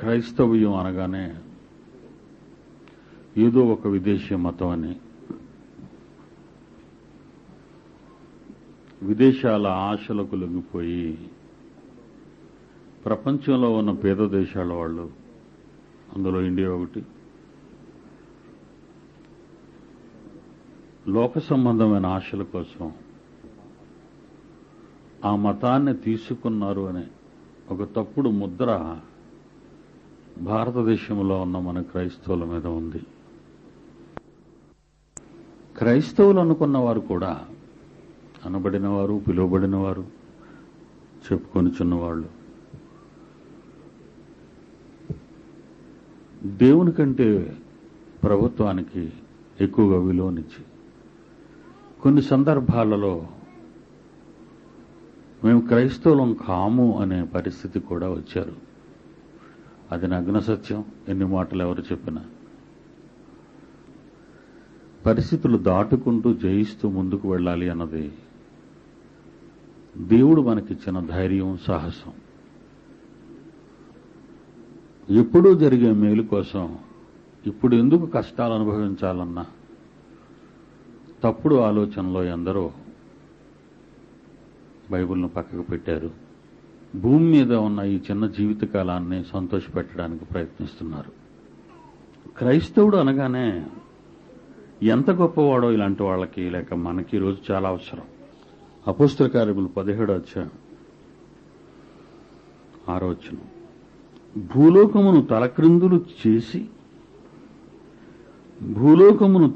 క్రైస్తవ్యం అనగానే ఏదో ఒక విదేశీ మతం అని, విదేశాల ఆశలకు లొంగిపోయి ప్రపంచంలో ఉన్న పేద దేశాల వాళ్ళు, అందులో ఇండియా ఒకటి, లోక సంబంధమైన ఆశల కోసం ఆ మతాన్ని తీసుకున్నారు అనే ఒక తప్పుడు ముద్ర భారతదేశంలో ఉన్న మన క్రైస్తవుల మీద ఉంది. క్రైస్తవులు అనుకున్న వారు కూడా, అనబడిన వారు, పిలువబడిన వారు, చెప్పుకొనిచున్నవాళ్ళు, దేవుని కంటే ప్రభుత్వానికి ఎక్కువగా విలువనిచ్చి కొన్ని సందర్భాలలో మేము క్రైస్తవులం కాము అనే పరిస్థితి కూడా వచ్చారు. అది నగ్న సత్యం. ఎన్ని మాటలు ఎవరు చెప్పినా పరిస్థితులు దాటుకుంటూ జయిస్తూ ముందుకు వెళ్ళాలి అన్నది దేవుడు మనకిచ్చిన ధైర్యం, సాహసం. ఎప్పుడూ జరిగే మేలు కోసం ఇప్పుడు ఎందుకు కష్టాలు అనుభవించాలన్నా తప్పుడు ఆలోచనలో ఎందరో బైబిల్ను పక్కకు పెట్టారు. భూమి మీద ఉన్న ఈ చిన్న జీవితకాలాన్ని సంతోషపెట్టడానికి ప్రయత్నిస్తున్నారు. క్రైస్తవుడు అనగానే ఎంత గొప్పవాడో ఇలాంటి వాళ్ళకి లేక మనకి ఈరోజు చాలా అవసరం. అపోస్తల కార్యములు 17వ అధ్యాయం 6వ వచనం, భూలోకమును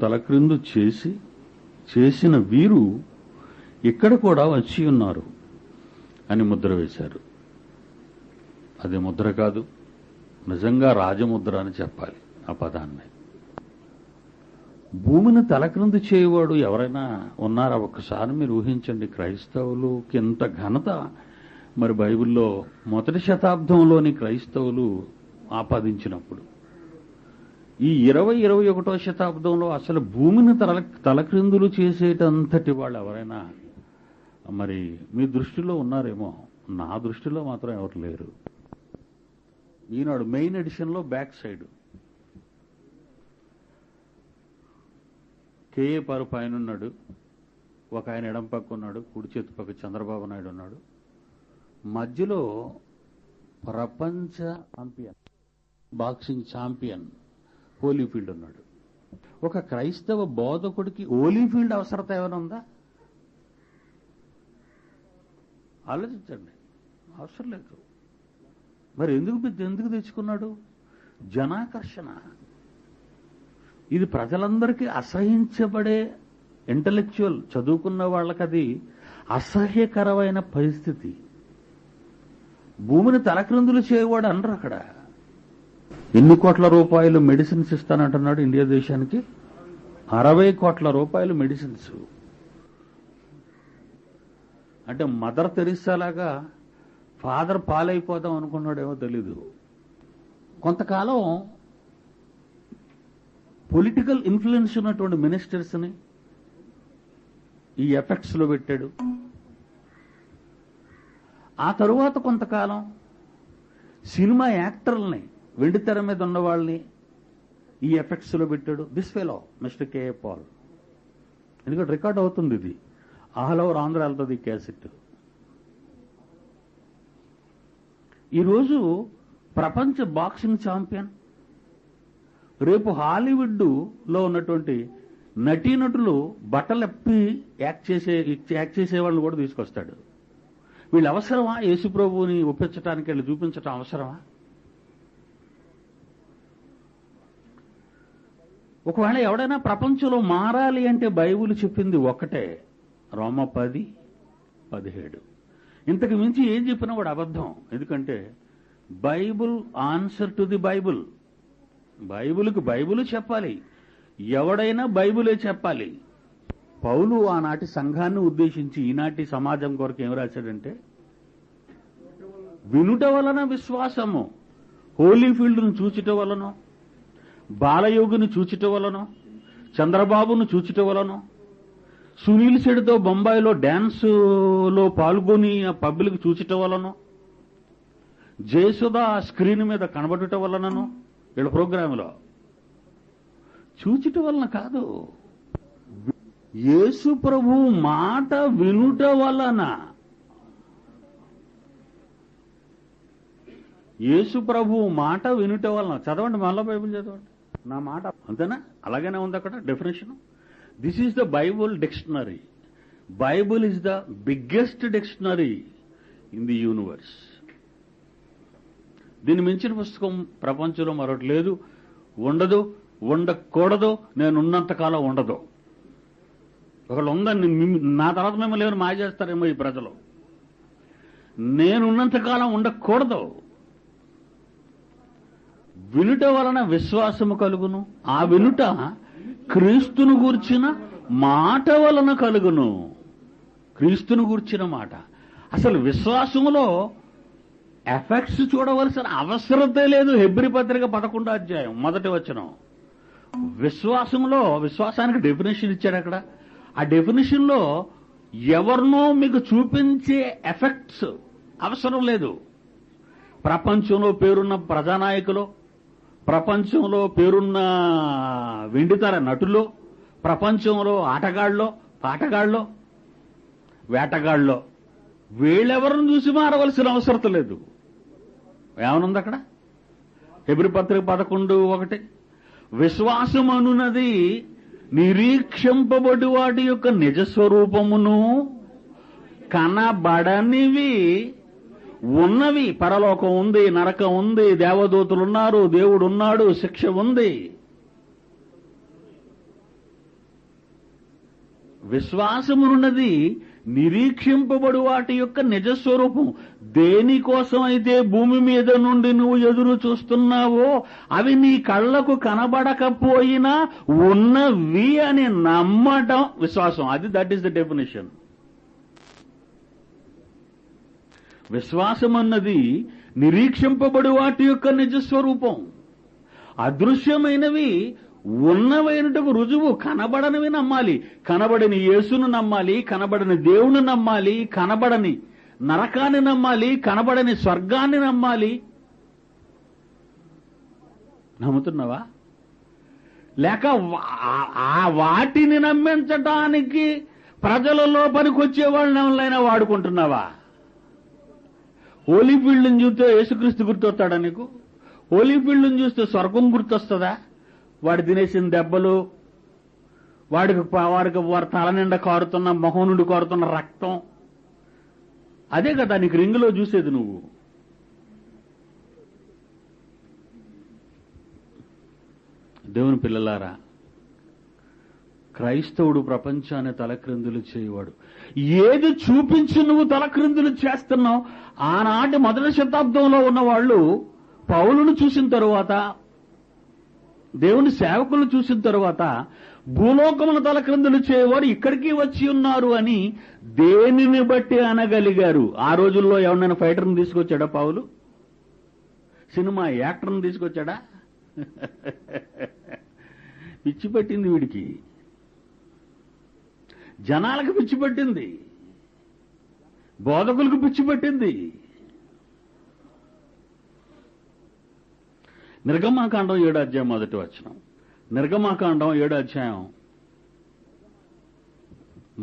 తలక్రిందు చేసి చేసిన వీరు ఇక్కడ కూడా వచ్చి ఉన్నారు అని ముద్ర వేశారు. అది ముద్ర కాదు, నిజంగా రాజముద్ర అని చెప్పాలి ఆ పదాన్ని. భూమిని తలక్రిందు చేయవాడు ఎవరైనా ఉన్నారా? ఒక్కసారి మీరు ఊహించండి. క్రైస్తవులుకి ఇంత ఘనత మరి బైబిల్లో మొదటి శతాబ్దంలోని క్రైస్తవులు ఆపాదించినప్పుడు, ఈ 20-21వ శతాబ్దంలో అసలు భూమిని తలక్రిందులు చేసేటంతటి వాళ్ళు ఎవరైనా మరి మీ దృష్టిలో ఉన్నారేమో. నా దృష్టిలో మాత్రం ఎవరు లేరు. ఈనాడు మెయిన్ ఎడిషన్లో బ్యాక్ సైడ్ కేఏ పారు పైన ఉన్నాడు, ఒక ఆయన ఎడం పక్క ఉన్నాడు, కుడి చేతి పక్క చంద్రబాబు నాయుడు ఉన్నాడు, మధ్యలో ప్రపంచ ఛాంపియన్, బాక్సింగ్ ఛాంపియన్ హోలీఫీల్డ్ ఉన్నాడు. ఒక క్రైస్తవ బోధకుడికి హోలీఫీల్డ్ అవసరత ఏమైనా ఉందా? ఆలోచించండి. అవసరం లేదు. మరి ఎందుకు తెచ్చుకున్నాడు? జనాకర్షణ. ఇది ప్రజలందరికీ అసహించబడే, ఇంటలెక్చువల్ చదువుకున్న వాళ్ళకి అది అసహ్యకరమైన పరిస్థితి. భూమిని తలక్రిందులు చేయవాడు అనరు అక్కడ. ఎన్ని కోట్ల రూపాయలు మెడిసిన్స్ ఇస్తానంటున్నాడు ఇండియా దేశానికి? 60 కోట్ల రూపాయలు మెడిసిన్స్. అంటే మదర్ తెరిసాలాగా ఫాదర్ పాలైపోదాం అనుకున్నాడేమో తెలీదు. కొంతకాలం పొలిటికల్ ఇన్ఫ్లుయెన్స్ ఉన్నటువంటి మినిస్టర్స్ని ఈ ఎఫెక్ట్స్ లో పెట్టాడు. ఆ తరువాత కొంతకాలం సినిమా యాక్టర్లని, వెండితెర మీద ఉన్న వాళ్ళని ఈ ఎఫెక్ట్స్ లో పెట్టాడు. This fellow mister KA Paul. ఎందుకంటే రికార్డ్ అవుతుంది, ఇది ఆల్ ఓవర్ ఆంధ్ర వెళ్తుంది క్యాసెట్. ఈరోజు ప్రపంచ బాక్సింగ్ ఛాంపియన్, రేపు హాలీవుడ్ లో ఉన్నటువంటి నటీనటులు బట్టలెప్పి యాక్ట్ చేసే వాళ్ళని కూడా తీసుకొస్తాడు. వీళ్ళు అవసరమా? యేసుప్రభువుని ఒప్పించడానికి వీళ్ళు చూపించటం అవసరమా? ఒకవేళ ఎవడైనా ప్రపంచంలో మారాలి అంటే బైబిల్ చెప్పింది ఒక్కటే, రోమా 10:17. ఇంతకు మించి ఏం చెప్పినా వాడు అబద్ధం. ఎందుకంటే Bible answer to the Bible. బైబిల్కి బైబిల్ చెప్పాలి, ఎవడైనా బైబిలే చెప్పాలి. పౌలు ఆనాటి సంఘాన్ని ఉద్దేశించి ఈనాటి సమాజం కొరకు ఏం రాశాడంటే, వినుట వలన విశ్వాసము, హోలీఫీల్డ్ను చూచుట వలన, బాలయోగిని చూచుట వలన, చంద్రబాబును చూచుట వలన, సునీల్ శెట్టితో బొంబాయిలో డ్యాన్స్లో పాల్గొని ఆ పబ్లిక్ చూచుట వలన, జయసుధ స్క్రీన్ మీద కనబడుట వలనను వీళ్ళ ప్రోగ్రాంలో చూచుట వలన కాదు, యేసు ప్రభు మాట వినుట వలన. యేసు ప్రభు మాట వినుట వలన. చదవండి, మళ్ళా బైబిల్ చదవండి. నా మాట అంతేనా? అలాగనే ఉంది అక్కడ definition. This is the Bible dictionary. Bible is the biggest dictionary in the universe. దీన్ని మించిన పుస్తకం ప్రపంచంలో మరొకటి లేదు, ఉండదు, ఉండకూడదు. నేనున్నంతకాలం ఉండదు. ఒకళ్ళు ఉందని నా తర్వాత మేము లేవని మాయ చేస్తారేమో ఈ ప్రజలు. నేనున్నంతకాలం ఉండకూడదు. వినుట వలన విశ్వాసము కలుగును, ఆ వినుట క్రీస్తును గూర్చిన మాట వలన కలుగును. క్రీస్తును గూర్చిన మాట. అసలు విశ్వాసములో ఎఫెక్ట్స్ చూడవలసిన అవసరతే లేదు. హెబ్రీ పత్రిక 11వ అధ్యాయం 1వ వచనం. విశ్వాసంలో, విశ్వాసానికి డెఫినేషన్ ఇచ్చాడు అక్కడ. ఆ డెఫినేషన్ లో ఎవరినో మీకు చూపించే ఎఫెక్ట్స్ అవసరం లేదు. ప్రపంచంలో పేరున్న ప్రజానాయకులు, ప్రపంచంలో పేరున్న వెండితెర నటులు, ప్రపంచంలో ఆటగాళ్ళలో, పాటగాళ్ళలో, వేటగాళ్ళలో వీళ్ళెవరిని చూసి మారవలసిన అవసరం లేదు. ఏమనుంది అక్కడ? హెబ్రీ పత్రిక 11:1 విశ్వాసం అనున్నది నిరీక్షింపబడి వాటి యొక్క నిజస్వరూపమును కనబడనివి ఉన్నవి. పరలోకం ఉంది, నరకం ఉంది, దేవదూతలున్నారు, దేవుడు ఉన్నాడు, శిక్ష ఉంది. విశ్వాసమునున్నది నిరీక్షింపబడు వాటి యొక్క నిజస్వరూపం. దేనికోసం అయితే భూమి మీద నుండి నువ్వు ఎదురు చూస్తున్నావో అవి నీ కళ్లకు కనబడకపోయినా ఉన్నవి అని నమ్మటం విశ్వాసం. That is the definition. విశ్వాసం అన్నది నిరీక్షింపబడు వాటి యొక్క నిజస్వరూపం. అదృశ్యమైనవి ఉన్నవైనటకు రుజువు. కనబడనివి నమ్మాలి. కనబడని యేసును నమ్మాలి, కనబడని దేవుని నమ్మాలి, కనబడని నరకాన్ని నమ్మాలి, కనబడని స్వర్గాన్ని నమ్మాలి. నమ్ముతున్నావా? లేక ఆ వాటిని నమ్మించటానికి ప్రజలలో పనికొచ్చే వాళ్ళని ఎవరైనా వాడుకుంటున్నావా? హోలీఫీల్డ్ని చూస్తే యేసుక్రీస్తు గుర్తొస్తాడా నీకు? హోలీఫీల్డ్ని చూస్తే స్వర్గం గుర్తొస్తుందా? వాడు తినేసిన దెబ్బలు, వాడి తల నిండా కారుతున్న, మొహం నుండి కారుతున్న రక్తం, అదే కదా నీకు రింగులో చూసేది నువ్వు. దేవుని పిల్లలారా, క్రైస్తవుడు ప్రపంచాన్ని తలక్రిందులు చేయవాడు. ఏది చూపించి నువ్వు తలక్రిందులు చేస్తున్నావు? ఆనాటి 1వ శతాబ్దంలో ఉన్న వాళ్ళు పౌలును చూసిన తరువాత, దేవుని సేవకులను చూసిన తరువాత భూలోకమును తలక్రిందులు చేయవాడు ఇక్కడికి వచ్చి ఉన్నారు అని దేనిని బట్టి అనగలిగారు? ఆ రోజుల్లో ఎవరినైనా ఫైటర్ని తీసుకొచ్చాడా పౌలు? సినిమా యాక్టర్ని తీసుకొచ్చాడా? పిచ్చి పట్టింది వీడికి, జనాలకు పిచ్చి పట్టింది, బోధకులకు పిచ్చి పట్టింది. నిర్గమాకాండం 7వ అధ్యాయం 1వ వచనం. నిర్గమాకాండం 7వ అధ్యాయం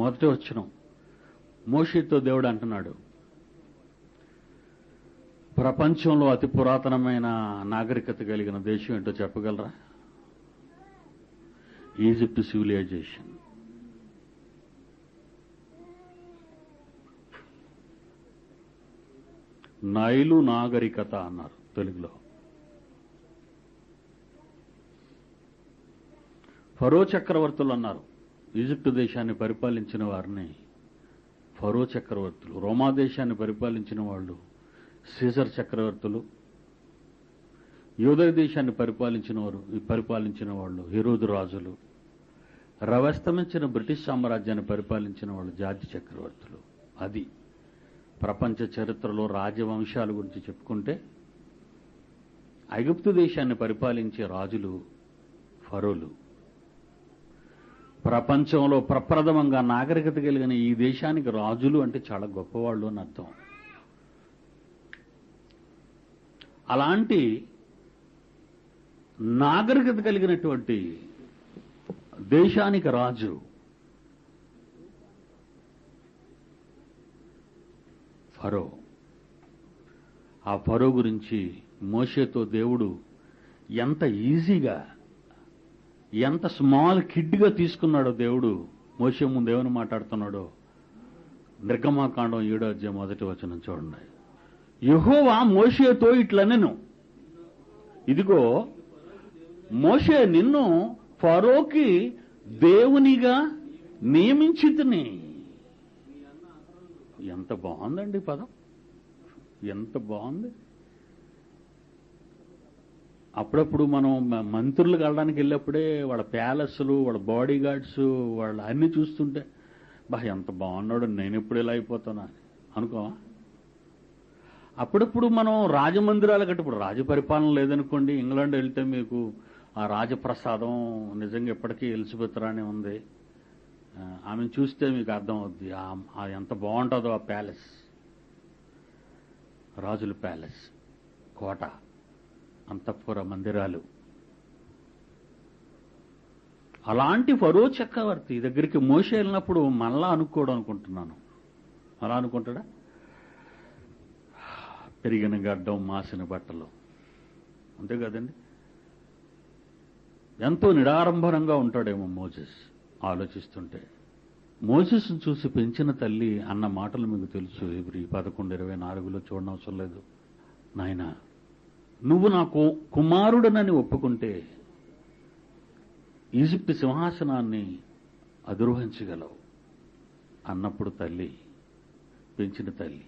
1వ వచనం. మోషేతో దేవుడు అంటున్నాడు, ప్రపంచంలో అతి పురాతనమైన నాగరికత కలిగిన దేశం ఏంటో చెప్పగలరా? Egypt civilisation. నైలు నాగరికత అన్నారు తెలుగులో. ఫరో చక్రవర్తులు అన్నారు. ఈజిప్ట్ దేశాన్ని పరిపాలించిన వారిని ఫరో చక్రవర్తులు. రోమా దేశాన్ని పరిపాలించిన వాళ్ళు సీజర్ చక్రవర్తులు. యూదయ దేశాన్ని పరిపాలించిన వాళ్ళు హెరోదు రాజులు. రవస్తమించిన బ్రిటిష్ సామ్రాజ్యాన్ని పరిపాలించిన వాళ్ళు జార్జి చక్రవర్తులు. అది ప్రపంచ చరిత్రలో రాజవంశాల గురించి చెప్పుకుంటే ఐగుప్తు దేశాన్ని పరిపాలించే రాజులు ఫరోలు. ప్రపంచంలో ప్రప్రథమంగా నాగరికత కలిగిన ఈ దేశానికి రాజులు అంటే చాలా గొప్పవాళ్ళు అని అర్థం. అలాంటి నాగరికత కలిగినటువంటి దేశానికి రాజు ఫరో. ఆ ఫరో గురించి మోషేతో దేవుడు ఎంత ఈజీగా, ఎంత స్మాల్ కిడ్గా తీసుకున్నాడో దేవుడు. మోషే ముందు ఏమని మాట్లాడుతున్నాడో నిర్గమాకాండం 7:1 చూడండి. యెహోవా మోషేతో ఇట్లనెను, ఇదిగో మోషే నిన్ను ఫరోకి దేవునిగా నియమించితిని. ఎంత బాగుందండి పదం, ఎంత బాగుంది. అప్పుడప్పుడు మనం మంత్రులు కలడానికి వెళ్ళినప్పుడే వాళ్ళ ప్యాలెస్లు, వాళ్ళ బాడీ గార్డ్స్, వాళ్ళ అన్ని చూస్తుంటే ఎంత బాగున్నాడు, నేను ఎప్పుడు ఇలా అయిపోతానా అనుకో. అప్పుడప్పుడు మనం రాజమందిరాలు గట్టి, ఇప్పుడు రాజపరిపాలన లేదనుకోండి, ఇంగ్లాండ్ వెళ్తే మీకు ఆ రాజప్రసాదం నిజంగా ఎప్పటికీ ఎలిజబెత్ రాణి ఉంది, ఆమెను చూస్తే మీకు అర్థం అవుద్ది ఎంత బాగుంటుందో ఆ ప్యాలెస్, రాజుల ప్యాలెస్, కోట, అంతఃపుర మందిరాలు. అలాంటి ఫరో చక్రవర్తి దగ్గరికి మోషే వెళ్ళినప్పుడు మళ్ళా అనుకోవడం అనుకుంటున్నాను. అలా అనుకుంటాడా? పెరిగిన గడ్డం, మాసిన బట్టలు, అంతే కదండి. ఎంతో నిడారంభరంగా ఉంటాడేమో మోసెస్. ఆలోచిస్తుంటే మోసెస్ను చూసి పెంచిన తల్లి అన్న మాటలు మీకు తెలుసు. Hebrews 11:24 చూడనవసరం లేదు. నాయనా, నువ్వు నా కుమారుడనని ఒప్పుకుంటే ఈజిప్ట్ సింహాసనాన్ని అధిరోహించగలవు అన్నప్పుడు తల్లి, పెంచిన తల్లి,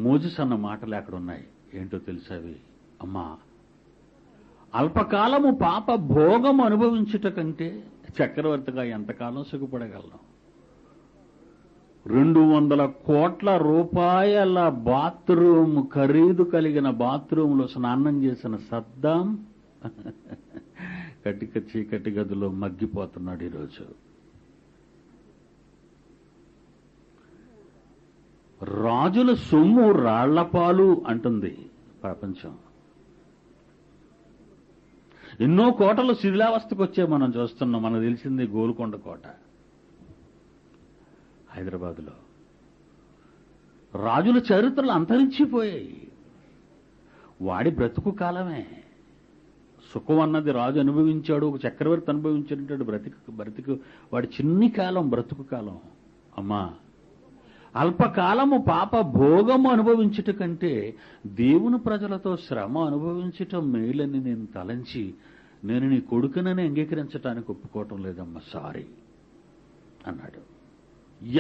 మోజెస్ అన్న మాటలు అక్కడ ఉన్నాయి. ఏంటో తెలుసావి? అమ్మా, అల్పకాలము పాప భోగం అనుభవించుట కంటే చక్రవర్తిగా ఎంతకాలం సుఖపడగలను? 200 కోట్ల రూపాయల బాత్రూమ్ ఖరీదు కలిగిన బాత్రూంలో స్నానం చేసిన సద్దాం కటిక చీకటి గదిలో మగ్గిపోతున్నాడు ఈరోజు. రాజుల సొమ్ము రాళ్లపాలు అంటుంది ప్రపంచం. ఎన్నో కోటలు శిథిలావస్థకు వచ్చే మనం చూస్తున్నాం. మనకు తెలిసింది గోల్కొండ కోట హైదరాబాద్లో. రాజుల చరిత్రలు అంతరించిపోయాయి. వాడి బ్రతుకు కాలమే సుఖం అన్నది రాజు అనుభవించాడు, ఒక చక్రవర్తి అనుభవించినట్టు బ్రతుకు వాడి చిన్ని కాలం, బ్రతుకు కాలం. అమ్మా, అల్పకాలము పాప భోగము అనుభవించుట కంటే దేవుని ప్రజలతో శ్రమ అనుభవించటం మేలని నేను తలంచి నేను నీ కొడుకునని అంగీకరించడానికి ఒప్పుకోవటం లేదమ్మా, సారీ అన్నాడు.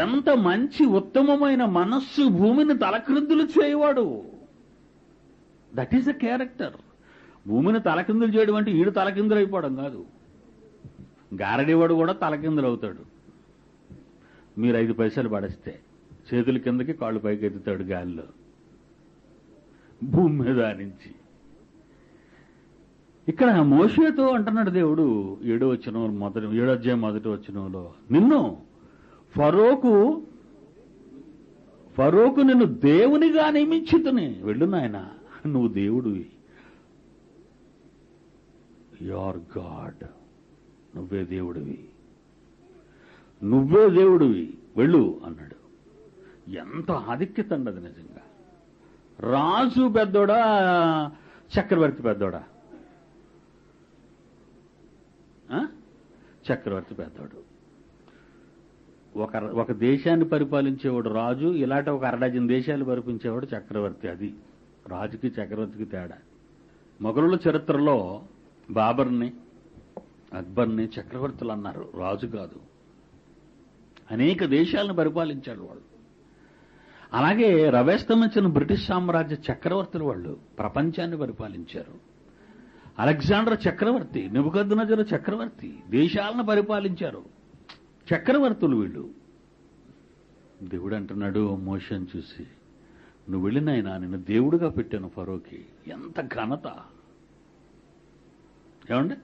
ఎంత మంచి ఉత్తమమైన మనస్సు, భూమిని తలక్రిందులు చేయవాడు. That is a character. భూమిని తలకిందులు చేయడం అంటే ఈడు తలకిందులు అయిపోవడం కాదు. గారడీవాడు కూడా తలకిందులు అవుతాడు. మీరు 5 పైసలు పడేస్తే చేతుల కిందకి కాళ్ళు పైకి ఎత్తుతాడు గాలిలో, భూమి మీద నుంచి. ఇక్కడ మోషేతో అంటున్నాడు దేవుడు 7వ అధ్యాయం 1వ వచనంలో, నిన్ను ఫరోకు నిన్ను దేవునిగా నియమించుతుని. వెళ్ళు నాయనా, నువ్వు దేవుడివి, యువర్ గాడ్, నువ్వే దేవుడివి, నువ్వే దేవుడివి, వెళ్ళు అన్నాడు. ఎంత ఆధిక్యత ఉండదు నిజంగా. రాజు పెద్దోడా, చక్రవర్తి పెద్దోడా? చక్రవర్తి పెద్దోడు. ఒక దేశాన్ని పరిపాలించేవాడు రాజు, ఇలాంటి ఒక 6 దేశాలు పరిపాలించేవాడు చక్రవర్తి. అది రాజుకి చక్రవర్తికి తేడా. మొఘలుల చరిత్రలో బాబర్ని, అక్బర్ని చక్రవర్తులు అన్నారు, రాజు కాదు. అనేక దేశాలను పరిపాలించాడు వాళ్ళు. అలాగే రవేస్తమించిన బ్రిటిష్ సామ్రాజ్య చక్రవర్తులు వాళ్ళు ప్రపంచాన్ని పరిపాలించారు. అలెగ్జాండర్ చక్రవర్తి, నెబుకద్నెజరు చక్రవర్తి, దేశాలను పరిపాలించారు. చక్రవర్తులు వీళ్ళు. దేవుడు అంటున్నాడు మోషేను చూసి, నువ్వు వెళ్ళినైనా నిన్ను దేవుడిగా పెట్టాను ఫరోకి. ఎంత ఘనత! ఏమండి?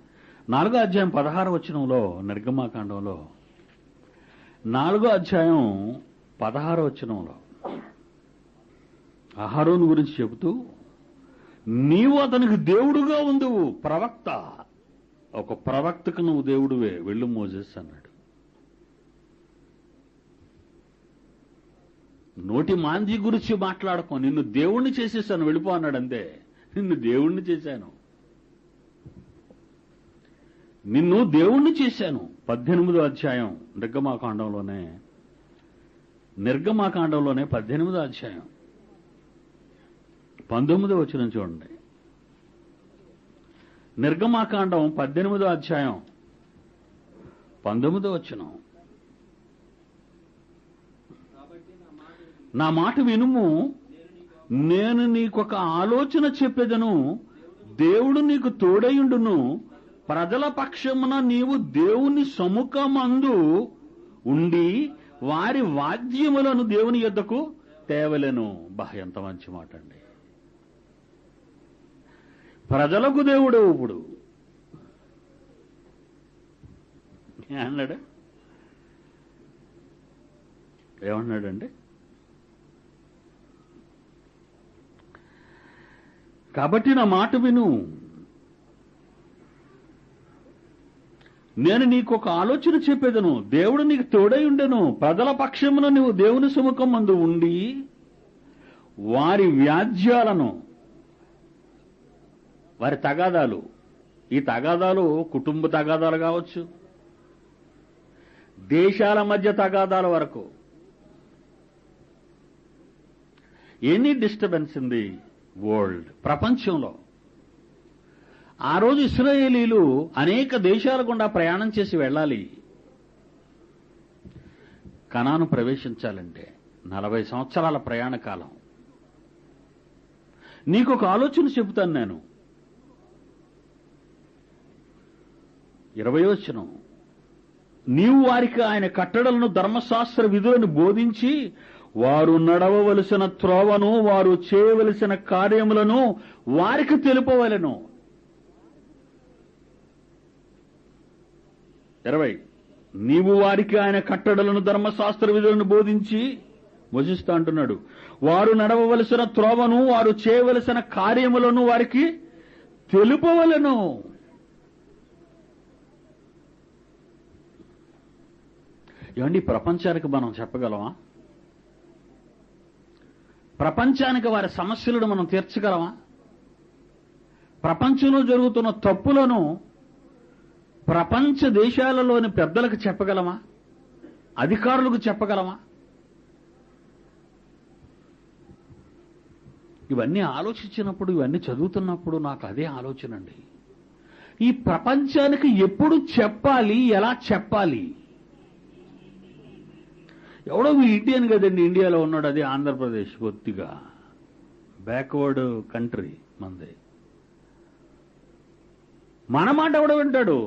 4వ అధ్యాయం 16వ వచనంలో, నిర్గమాకాండంలో 4వ అధ్యాయం 16వ వచనంలో అహరోను గురించి చెబుతూ, నీవు అతనికి దేవుడుగా ఉందువు. ప్రవక్త, ఒక ప్రవక్తకు నువ్వు దేవుడువే, వెళ్ళు మోజెస్ అన్నాడు. నోటి మాంది గురించి మాట్లాడుకో, నిన్ను దేవుణ్ణి చేసేసాను, వెళ్ళిపో అన్నాడు. అంతే, నిన్ను దేవుణ్ణి చేశాను, నిన్ను దేవుణ్ణి చేశాను. 18వ అధ్యాయం నిర్గమాకాండంలోనే 18వ అధ్యాయం 19వ వచనం చూడండి. నిర్గమాకాండం 18వ అధ్యాయం 19వ వచనం. నా మాట వినుము, నేను నీకొక ఆలోచన చెప్పెదను, దేవుడు నీకు తోడయుండును, ప్రజల పక్షమున నీవు దేవుని సముఖమందు ఉండి వారి వాద్యములను దేవుని యొద్దకు తేవలెను. ఎంత మంచి మాట అండి. ప్రజలకు దేవుడు ఇప్పుడు ఏమన్నాడండి? కాబట్టి నా మాట విను, నేను నీకు ఒక ఆలోచన చెప్పేదను, దేవుడు నీకు తోడై ఉండెను, ప్రజల పక్షమున నువ్వు దేవుని సముఖం మందు ఉండి వారి వ్యాజ్యాలను, వారి తగాదాలు, ఈ తగాదాలు కుటుంబ తగాదాలు కావచ్చు, దేశాల మధ్య తగాదాల వరకు, any disturbance in the world, ప్రపంచంలో. ఆ రోజు ఇశ్రాయేలీలు అనేక దేశాల గుండా ప్రయాణం చేసి వెళ్ళాలి. కనాను ప్రవేశించాలంటే 40 సంవత్సరాల ప్రయాణ కాలం. నీకు ఒక ఆలోచన చెబుతాను నేను. 20వ వచనం. నీవు వారికి ఆయన కట్టడలను, ధర్మశాస్త్ర విధులను బోధించి వారు నడవవలసిన త్రోవను, వారు చేయవలసిన కార్యములను వారికి తెలుపవలెను. 20. నీవు వారికి ఆయన కట్టడలను, ధర్మశాస్త్ర విధులను బోధించి, మోషేతో అంటున్నాడు, వారు నడవవలసిన త్రోవను, వారు చేయవలసిన కార్యములను వారికి తెలుపవలెను. ఏమండి, ప్రపంచానికి మనం చెప్పగలమా? ప్రపంచానికి వారి సమస్యలను మనం తీర్చగలమా? ప్రపంచంలో జరుగుతున్న తప్పులను ప్రపంచ దేశాలలోని పెద్దలకు చెప్పగలమా? అధికారులకు చెప్పగలమా? ఇవన్నీ ఆలోచించినప్పుడు, ఇవన్నీ చదువుతున్నప్పుడు నాకు అదే ఆలోచన అండి. ఈ ప్రపంచానికి ఎప్పుడు చెప్పాలి, ఎలా చెప్పాలి? ఎవడో ఇండియన్ కదండి, ఇండియాలో ఉన్నాడు, అదే ఆంధ్రప్రదేశ్ కొద్దిగా బ్యాక్వర్డ్ కంట్రీ మంది. మన మాట ఎవడో వింటాడు?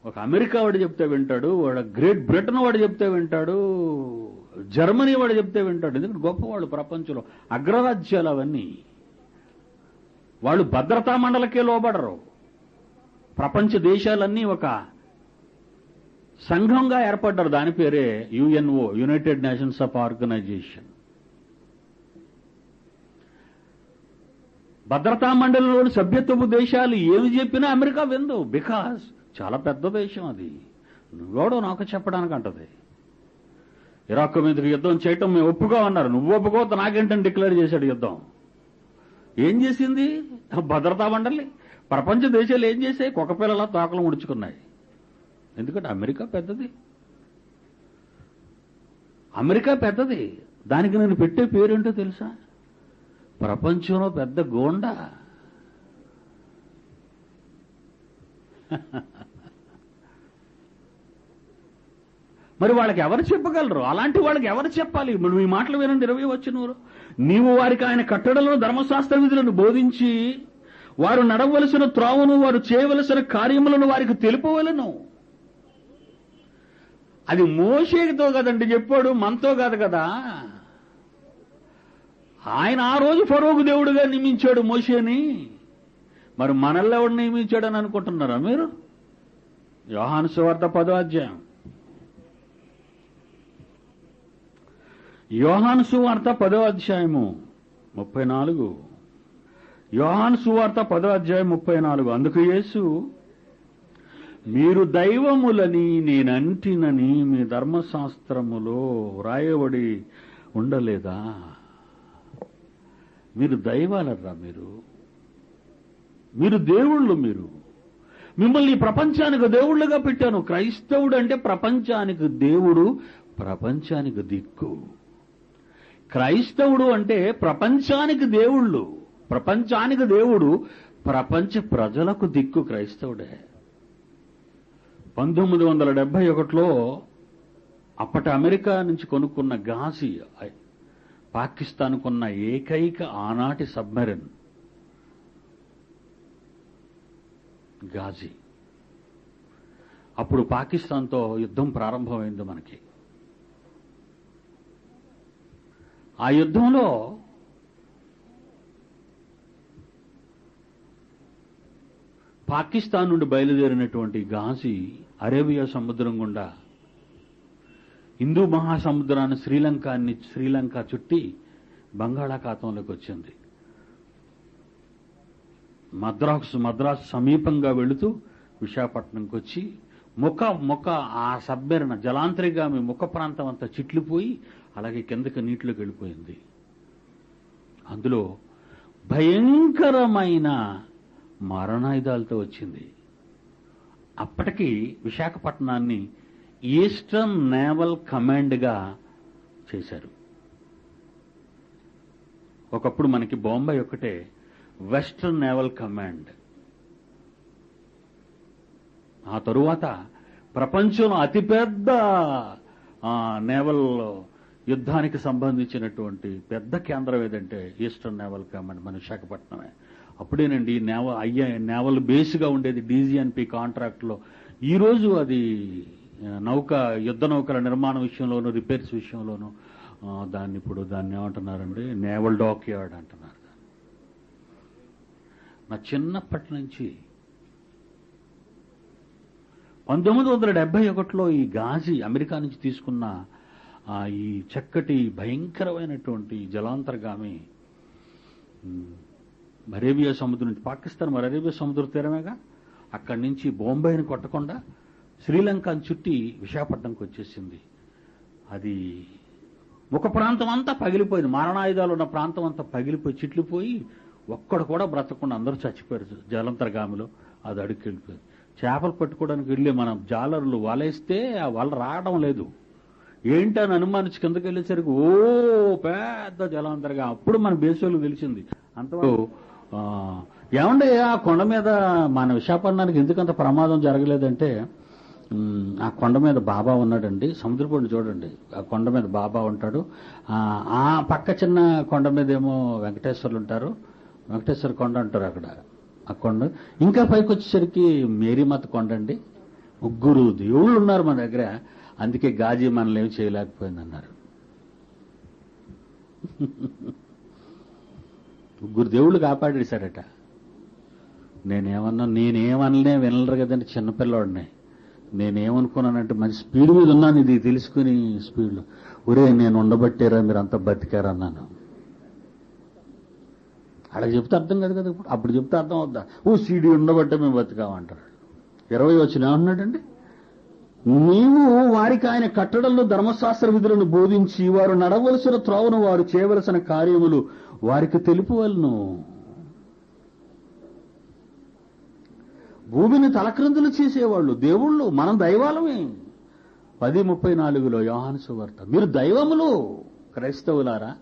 ఒక అమెరికా వాడు చెప్తే వింటాడు, వాడు గ్రేట్ బ్రిటన్ వాడు చెప్తే వింటాడు, జర్మనీ వాడు చెప్తే వింటాడు. ఎందుకంటే గొప్పవాళ్ళు, ప్రపంచంలో అగ్రరాజ్యాలు అవన్నీ. వాళ్ళు భద్రతా మండలికే లోబడరు. ప్రపంచ దేశాలన్నీ ఒక సంఘంగా ఏర్పడ్డారు. దాని పేరే UNO, united nations of organization. భద్రతా మండలిలోని సభ్యత్వపు దేశాలు ఏమి చెప్పినా అమెరికా విందు. బికాస్ చాలా పెద్ద దేశం అది. నువ్వెవడో నాకు చెప్పడానికి అంటది. ఇరాక్ మీదకి యుద్ధం చేయటం మేము ఒప్పుగా అన్నారు. నువ్వు ఒప్పుకోవద్దు నాకేంటని డిక్లేర్ చేశాడు యుద్ధం. ఏం చేసింది భద్రతా మండలి? ప్రపంచ దేశాలు ఏం చేశాయి? కుక్కపిల్లలా తోకలు ముడుచుకున్నాయి. ఎందుకంటే అమెరికా పెద్దది. అమెరికా పెద్దది. దానికి నేను పెట్టే పేరేంటో తెలుసా? ప్రపంచంలో పెద్ద గోండా. మరి వాళ్ళకి ఎవరు చెప్పగలరు? అలాంటి వాళ్ళకి ఎవరు చెప్పాలి? నువ్వు ఈ మాటలు వినండి. 20వ వచనం. నీవు వారికి ఆయన కట్టడలను, ధర్మశాస్త్ర విధులను బోధించి వారు నడవలసిన త్రోవను, వారు చేయవలసిన కార్యములను వారికి తెలుపవలెను. అది మోషేతో కదండి చెప్పాడు, మనతో కాదు కదా. ఆయన ఆ రోజు ఫరోకు దేవుడుగా నియమించాడు మోషేని. మరి మనల్ని ఎవడు నియమించాడని అనుకుంటున్నారా మీరు? యోహాను సువార్త 10వ అధ్యాయం. యోహాను సువార్త 10వ అధ్యాయము 34. యోహాను సువార్త 10:34. అందుకు యేసు, మీరు దైవములని నేనంటినని మీ ధర్మశాస్త్రములో వ్రాయబడి ఉండలేదా? మీరు దైవాలర్రా, మీరు దేవుళ్ళు. మిమ్మల్ని ప్రపంచానికి దేవుళ్ళుగా పెట్టాను. క్రైస్తవుడు అంటే ప్రపంచానికి దేవుడు, ప్రపంచానికి దిక్కు. క్రైస్తవుడు అంటే ప్రపంచానికి దేవుళ్ళు, ప్రపంచానికి దేవుడు, ప్రపంచ ప్రజలకు దిక్కు క్రైస్తవుడే. 1971లో అప్పటి అమెరికా నుంచి కొనుక్కున్న గాజీ పాకిస్తాన్ కొన్న ఏకైక ఆనాటి సబ్మెరైన్ గాజీ. అప్పుడు పాకిస్తాన్తో యుద్ధం ప్రారంభమైంది మనకి. ఆ యుద్ధంలో పాకిస్తాన్ నుండి బయలుదేరినటువంటి గాజీ అరేబియా సముద్రం గుండా హిందూ మహాసముద్రాన్ని శ్రీలంక చుట్టి బంగాళాఖాతంలోకి వచ్చింది. మద్రాసు సమీపంగా వెళుతూ విశాఖపట్నంకి వచ్చి ముఖ ఆ సబ్మెరైన్ జలాంతరిగామి ముఖ ప్రాంతం అంతా చిట్లిపోయి అలాగే కిందకి నీటిలోకి వెళ్ళిపోయింది. అందులో భయంకరమైన మారణాయుధాలతో వచ్చింది. అప్పటికి విశాఖపట్నాన్ని ఈస్టర్న్ నేవల్ కమాండ్గా చేశారు. ఒకప్పుడు మనకి బొంబాయి ఒక్కటే వెస్టర్న్ నేవల్ కమాండ్. ఆ తరువాత ప్రపంచంలో అతిపెద్ద నేవల్ యుద్ధానికి సంబంధించినటువంటి పెద్ద కేంద్రం ఏదంటే ఈస్టర్న్ నేవల్ కమాండ్ మన విశాఖపట్నమే. అప్పుడేనండి నేవల్ బేస్గా ఉండేది డీజీఎన్పీ కాంట్రాక్ట్లో. ఈరోజు అది యుద్ధ నౌకల నిర్మాణ విషయంలోనూ రిపేర్స్ విషయంలోనూ దాన్ని ఏమంటున్నారండి, నేవల్ డాక్ యార్డ్ అంటున్నారు. నా చిన్నప్పటి నుంచి 1971లో ఈ గాజీ అమెరికా నుంచి తీసుకున్న ఈ చక్కటి భయంకరమైనటువంటి జలాంతర్గామి అరేబియా సముద్రం నుంచి, పాకిస్తాన్ మరి అరేబియా సముద్ర తీరమేగా, అక్కడి నుంచి బొంబాయిని కొట్టకుండా శ్రీలంకను చుట్టి విశాఖపట్నంకి వచ్చేసింది. అది ఒక ప్రాంతం అంతా పగిలిపోయింది. మారణాయుధాలు ఉన్న ప్రాంతం అంతా పగిలిపోయి చిట్లిపోయి ఒక్కడు కూడా బ్రతకుండా అందరూ చచ్చిపోయారు జలంతర్గామిలో. అది అడుగుకి వెళ్ళిపోయింది. చేపలు పట్టుకోవడానికి వెళ్ళి మనం జాలర్లు వలేస్తే ఆ వల రావడం లేదు. ఏంటని అనుమానించి కిందకి వెళ్ళేసరికి పెద్ద జలాంతర్గా. అప్పుడు మన బేసోళ్ళకి తెలిసింది. అంతవరకు ఏమంటే ఆ కొండ మీద మన విశాఖపట్నానికి ఎందుకంత ప్రమాదం జరగలేదంటే, ఆ కొండ మీద బాబా ఉన్నాడండి. సముద్రపొడిని చూడండి, ఆ కొండ మీద బాబా ఉంటాడు. ఆ పక్క చిన్న కొండ మీద ఏమో వెంకటేశ్వర్లు ఉంటారు. వెంకటేశ్వర కొండ అంటారు అక్కడ. ఆ కొండ ఇంకా పైకి వచ్చేసరికి మేరీమాత కొండ అండి. 3 దేవుళ్ళు ఉన్నారు మన దగ్గర. అందుకే గాజీ మనల్ని ఏమి చేయలేకపోయిందన్నారు. 3 దేవుళ్ళు కాపాడేశారట. నేనేమనలే వినలరు కదండి, చిన్నపిల్లవాడిని. నేనేమనుకున్నానంటే మంచి స్పీడ్ మీద ఉన్నాను, ఇది తెలుసుకుని స్పీడ్లో ఒరే నేను ఉండబట్టారా మీరు అంతా బతికారా అన్నాను. అలా చెప్తే అర్థం కాదు కదా. అప్పుడు చెప్తే అర్థం అవుద్దా? సీడీ ఉండబట్టే మేము బతికామంటారు. 20 వచ్చిన ఏమన్నాడండి, నీవు వారికి ఆయన కట్టడల్లో ధర్మశాస్త్ర విధులను బోధించి వారు నడవలసిన త్రోవను వారు చేయవలసిన కార్యములు వారికి తెలుపవలను. భూమిని తలక్రిందులు చేసేవాళ్ళు దేవుళ్ళు, మనం దైవాలమే. 10:34 యోహాను సువార్త. మీరు దైవములు క్రైస్తవులారా,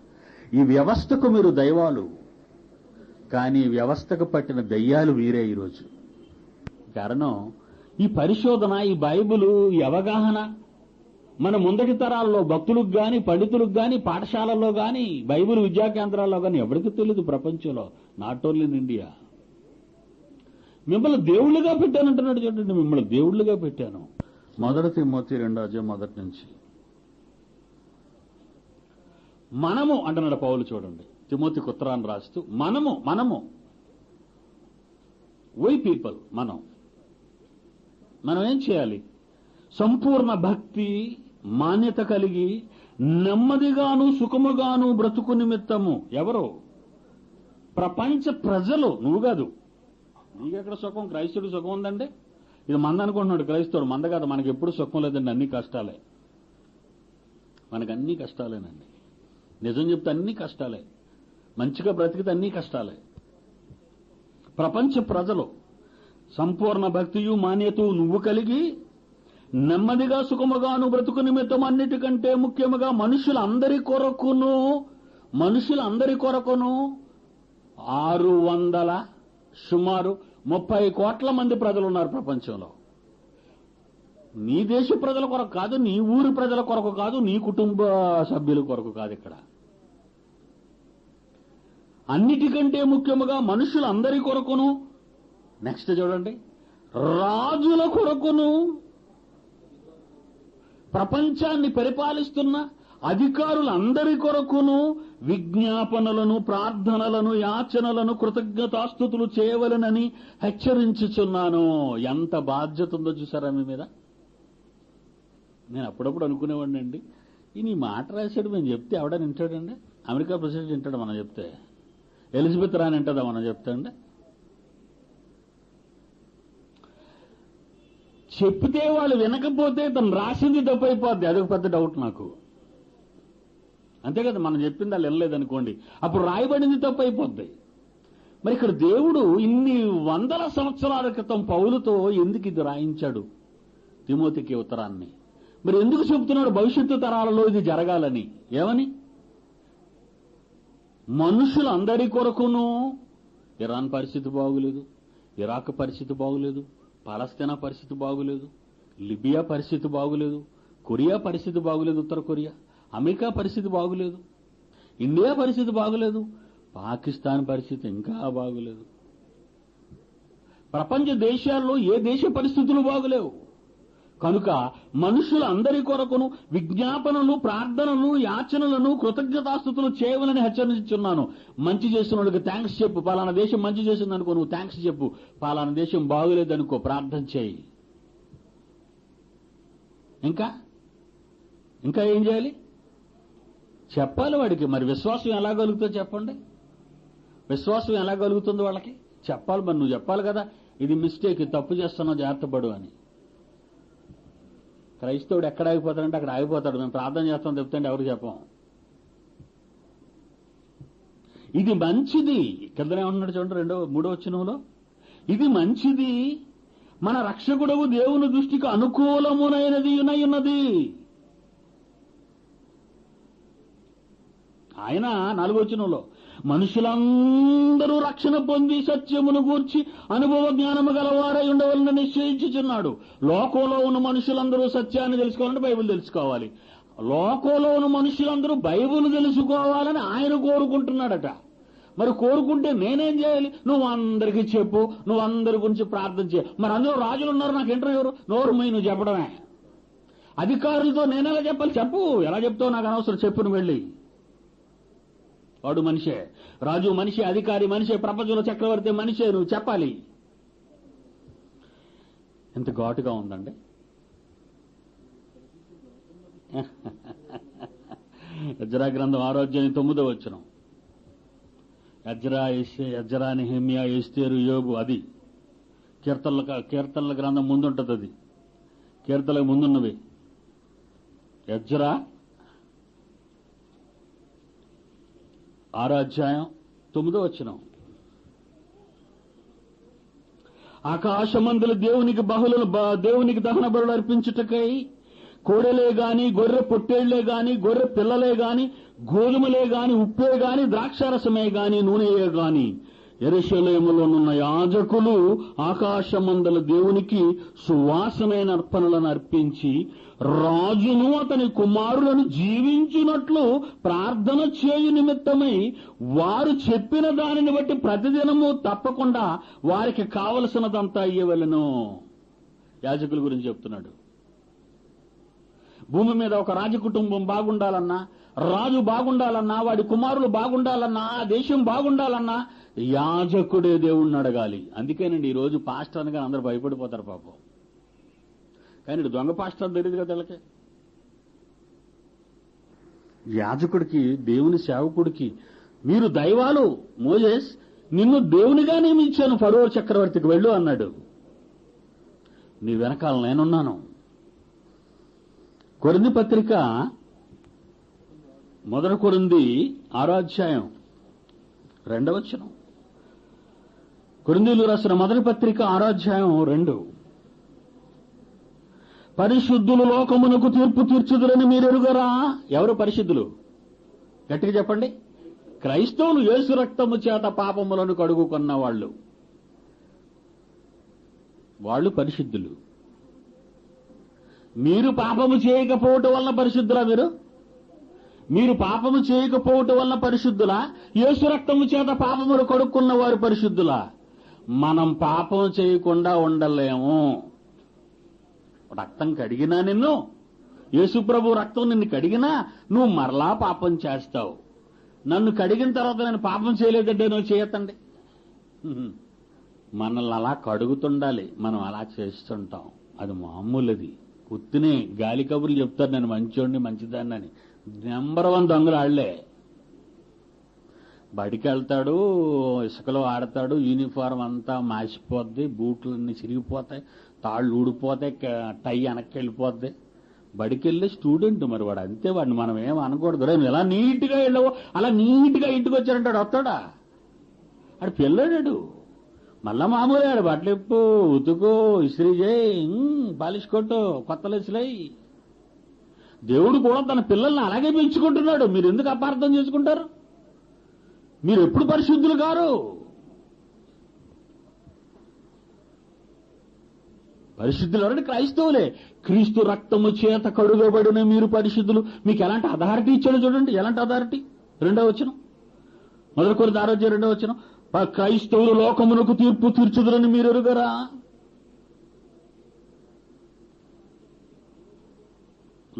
ఈ వ్యవస్థకు మీరు దైవాలు. కానీ వ్యవస్థకు పట్టిన దయ్యాలు వీరే ఈరోజు. కారణం ఈ పరిశోధన, ఈ బైబిలు, ఈ అవగాహన మన ముందటి తరాల్లో భక్తులకు గాని, పండితులకు గాని, పాఠశాలల్లో గాని, బైబిల్ విద్యా కేంద్రాల్లో గాని ఎవరికి తెలియదు ప్రపంచంలో. Not only in India. మిమ్మల్ని దేవుళ్ళుగా పెట్టానంటున్నాడు చూడండి, మిమ్మల్ని దేవుళ్ళుగా పెట్టాను. 1 తిమోతి 2:1 నుంచి మనము అంటున్నాడు పౌలు. చూడండి, తిమోతికి ఉత్తరాన్ని రాస్తూ మనము వై పీపుల్, మనం ఏం చేయాలి? సంపూర్ణ భక్తి మాన్యత కలిగి నెమ్మదిగాను సుఖముగాను బ్రతుకు నిమిత్తము. ఎవరు? ప్రపంచ ప్రజలు, నువ్వు కాదు, నీకెక్కడ సుఖం? క్రైస్తవుడికి సుఖం ఉందండి? ఇది మంద అనుకుంటున్నాడు క్రైస్తవుడు. మంద కాదు, మనకి ఎప్పుడు సుఖం లేదండి, అన్ని కష్టాలే. మనకు అన్ని కష్టాలేనండి. నిజం చెప్తే అన్ని కష్టాలే. మంచిగా బ్రతికితే అన్ని కష్టాలే. ప్రపంచ ప్రజలు సంపూర్ణ భక్తియు మాన్యతు నువ్వు కలిగి నెమ్మదిగా సుఖముగాను బ్రతుకు నిమిత్తం అన్నిటికంటే ముఖ్యముగా మనుషులందరి కొరకును 600 సుమారు 30 కోట్ల మంది ప్రజలు ఉన్నారు ప్రపంచంలో. నీ దేశ ప్రజల కొరకు కాదు, నీ ఊరి ప్రజల కొరకు కాదు, నీ కుటుంబ సభ్యుల కొరకు కాదు. ఇక్కడ అన్నిటికంటే ముఖ్యముగా మనుషులందరి కొరకును, నెక్స్ట్ చూడండి, రాజుల కొరకును, ప్రపంచాన్ని పరిపాలిస్తున్న అధికారులందరి కొరకును విజ్ఞాపనలను, ప్రార్థనలను, యాచనలను, కృతజ్ఞతాస్తుతులు చేయవలెనని హెచ్చరించుచున్నాను. ఎంత బాధ్యత ఉందో చూసారా మీ మీద? నేను అప్పుడప్పుడు అనుకునేవాడిని అండి, ఈ మాట రాశాడు మేము చెప్తే ఎవడని వింటాడండి? అమెరికా ప్రెసిడెంట్ వింటాడు మనం చెప్తే? ఎలిజబెత్ రాని వింటుందా మనం చెప్తే అండి? చెప్తే వాళ్ళు వినకపోతే తను రాసింది తప్పైపోద్ది. అదొక పెద్ద డౌట్ నాకు. అంతే కదా, మనం చెప్పింది వాళ్ళు వినలేదనుకోండి, అప్పుడు రాయబడింది తప్పైపోద్ది. మరి ఇక్కడ దేవుడు ఇన్ని 100 సంవత్సరాల క్రితం పౌలుతో ఎందుకు ఇది రాయించాడు తిమోతికి ఉత్తరాన్ని? మరి ఎందుకు చెబుతున్నాడు భవిష్యత్తు తరాలలో ఇది జరగాలని? ఏమని? మనుషులందరి కొరకును. ఇరాన్ పరిస్థితి బాగులేదు, ఇరాక్ పరిస్థితి బాగులేదు, పాలస్తీనా పరిస్థితి బాగులేదు, లిబియా పరిస్థితి బాగులేదు, కొరియా పరిస్థితి బాగులేదు, ఉత్తర కొరియా, అమెరికా పరిస్థితి బాగులేదు, ఇండియా పరిస్థితి బాగులేదు, పాకిస్తాన్ పరిస్థితి ఇంకా బాగులేదు. ప్రపంచ దేశాల్లో ఏ దేశ పరిస్థితులు బాగులేవు. కనుక మనుషులందరి కొరకును విజ్ఞాపనలు, ప్రార్థనలు, యాచనలను, కృతజ్ఞతాస్తుతులు చేయవలని హెచ్చరించున్నాను. మంచి చేసిన వాళ్ళకి థ్యాంక్స్ చెప్పు. పలానా దేశం మంచి చేసిందనుకో, నువ్వు థ్యాంక్స్ చెప్పు. పలానా దేశం బాగులేదనుకో, ప్రార్థన చేయి. ఇంకా ఏం చేయాలి? చెప్పాలి వాడికి. మరి విశ్వాసం ఎలా కలుగుతుందో చెప్పండి. విశ్వాసం ఎలా కలుగుతుందో వాళ్ళకి చెప్పాలి. మరి నువ్వు చెప్పాలి కదా, ఇది మిస్టేక్, తప్పు చేస్తున్నావు, జాగ్రత్త పడు అని. క్రైస్తవుడు ఎక్కడ ఆగిపోతాడంటే అక్కడ ఆగిపోతాడు. మేము ప్రార్థన చేస్తాం చెప్తే ఎవరికి చెప్పం. ఇది మంచిది. కిందనే ఉంటున్నాడు చూడండి, 3వ వచనంలో, ఇది మంచిది, మన రక్షకుడవు దేవుని దృష్టికి అనుకూలమునైనది ఉన్నది. ఆయన 4వ వచనంలో మనుషులందరూ రక్షణ పొంది సత్యమును గూర్చి అనుభవ జ్ఞానము గలవారై ఉండవాలని నిశ్చయించుచున్నాడు. లోకంలో ఉన్న మనుషులందరూ సత్యాన్ని తెలుసుకోవాలంటే బైబిల్ తెలుసుకోవాలి. లోకంలో ఉన్న మనుషులందరూ బైబిల్ తెలుసుకోవాలని ఆయన కోరుకుంటున్నాడట. మరి కోరుకుంటే నేనేం చేయాలి? నువ్వు అందరికీ చెప్పు, నువ్వు అందరి గురించి ప్రార్థన చేయ. మరి అందులో రాజులు ఉన్నారు, నాకు ఇంటర్వ్యూ నోరు మై నువ్వు చెప్పడమే. అధికారులతో నేనెలా చెప్పాలి? చెప్పు. ఎలా చెప్తావు నాకు అనవసరం, చెప్పు నువ్వు వెళ్ళి. వాడు మనిషే, రాజు మనిషి, అధికారి మనిషే, ప్రపంచంలో చక్రవర్తి మనిషే, నువ్వు చెప్పాలి. ఎంత ఘాటుగా ఉందండి. ఎజ్రా గ్రంథం 6వ అధ్యాయం 9వ వచనం. ఎజ్రా, నెహెమ్యా, ఎస్తేరు, యోబు, అది కీర్తనల గ్రంథం ముందుంటది. అది కీర్తనలకు ముందున్నవి. ఎజ్రా 6వ అధ్యాయం 9వ వచనం. ఆకాశమందుల దేవునికి దహన బలులు అర్పించుటకై కోడెలే గాని, గొర్రె పొట్టేళ్లే గాని, గొర్రె పిల్లలే గాని, గోధుమలే గాని, ఉప్పే గాని, ద్రాక్షారసమే గాని, నూనెయే గాని యెరూషలేములోనున్న యాజకులు ఆకాశమందుల దేవునికి సువాసనైన అర్పణలను అర్పించి రాజును అతని కుమారులను జీవించున్నట్లు ప్రార్థన చేయు నిమిత్తమై వారు చెప్పిన దానిని బట్టి ప్రతిదినము తప్పకుండా వారికి కావలసినదంతా ఇయ్యవలెను. యాజకుల గురించి చెప్తున్నాడు. భూమి మీద ఒక రాజకుటుంబం బాగుండాలన్నా, రాజు బాగుండాలన్నా, వాడి కుమారులు బాగుండాలన్నా, ఆ దేశం బాగుండాలన్నా యాజకుడే దేవుణ్ణి అడగాలి. అందుకేనండి ఈరోజు పాస్టర్ అనగా అందరూ భయపడిపోతారు పాపం. కానీ దొంగ పాస్టర్ తెలియదు కదా వీళ్ళకి. యాజకుడికి, దేవుని సేవకుడికి మీరు దైవాలు. మోజెస్, నిన్ను దేవునిగా నియమించాను, ఫరో చక్రవర్తికి వెళ్ళు అన్నాడు. నీ వెనకాల నేనున్నాను. కొరింథీ పత్రిక 1 కొరింథీ 6వ అధ్యాయం 2వ వచనం. కొరింథీయులకు రాసిన మొదటి పత్రిక 6వ అధ్యాయం 2. పరిశుద్ధులు లోకమునకు తీర్పు తీర్చుదురని మీరు ఎరుగరా? ఎవరు పరిశుద్ధులు? గట్టిగా చెప్పండి. క్రైస్తవులు యేసు రక్తము చేత పాపములను కడుగుకున్న వాళ్ళు పరిశుద్ధులు. మీరు పాపము చేయకపోవటం వల్ల పరిశుద్ధులా? మీరు పాపము చేయకపోవటం వల్ల పరిశుద్ధులా? యేసు రక్తము చేత పాపములు కడుక్కున్న వారు పరిశుద్ధులా? మనం పాపం చేయకుండా ఉండలేము. రక్తం కడిగినా నిన్ను, యేసు ప్రభు రక్తం నిన్ను కడిగినా నువ్వు మరలా పాపం చేస్తావు. నన్ను కడిగిన తర్వాత నేను పాపం చేయలేదంటే నువ్వు చేయొద్దండి. మనల్ని అలా కడుగుతుండాలి. మనం అలా చేస్తుంటాం. అది మామూలుది. ఉత్తినే గాలి కబుర్లు చెప్తారు నేను మంచోడిని మంచిదాన్ని అని. నెంబర్ 1 దొంగలు ఆళ్లే. బడికి వెళ్తాడు, ఇసుకలో ఆడతాడు, యూనిఫారం అంతా మాసిపోద్ది, బూట్లన్నీ చిరిగిపోతాయి, తాళ్ళు ఊడిపోతాయి, టై వెనక్కి వెళ్ళిపోద్ది. బడికి వెళ్ళే స్టూడెంట్ మరి వాడు అంతే. వాడిని మనం ఏం అనకూడదు. రేపు ఎలా నీట్గా వెళ్ళవో అలా నీట్గా ఇంటికి వచ్చారంటాడు. వస్తాడా? ఆడు పిల్లడాడు. మళ్ళా మామూలు ఆడు బట్టలు ఇప్పు, ఉతుకు, ఇస్త్రీ చేయి, పాలిష్ కొట్టు, కొత్త లెస్సులై. దేవుడు కూడా తన పిల్లల్ని అలాగే పెంచుకుంటున్నాడు. మీరు ఎందుకు అపార్థం చేసుకుంటారు? మీరు ఎప్పుడు పరిశుద్ధులు కారు. పరిశుద్ధులు ఎవరంటే క్రైస్తవులే. క్రీస్తు రక్తము చేత కడుగబడిన మీరు పరిశుద్ధులు. మీకు ఎలాంటి అథారిటీ ఇచ్చాడో చూడండి. ఎలాంటి అథారిటీ? 2వ వచనం, 1 కొరింథీ 6వ అధ్యాయం 2వ వచనం. క్రైస్తవులు లోకమునకు తీర్పు తీర్చుదురని మీరు ఎరుగరా?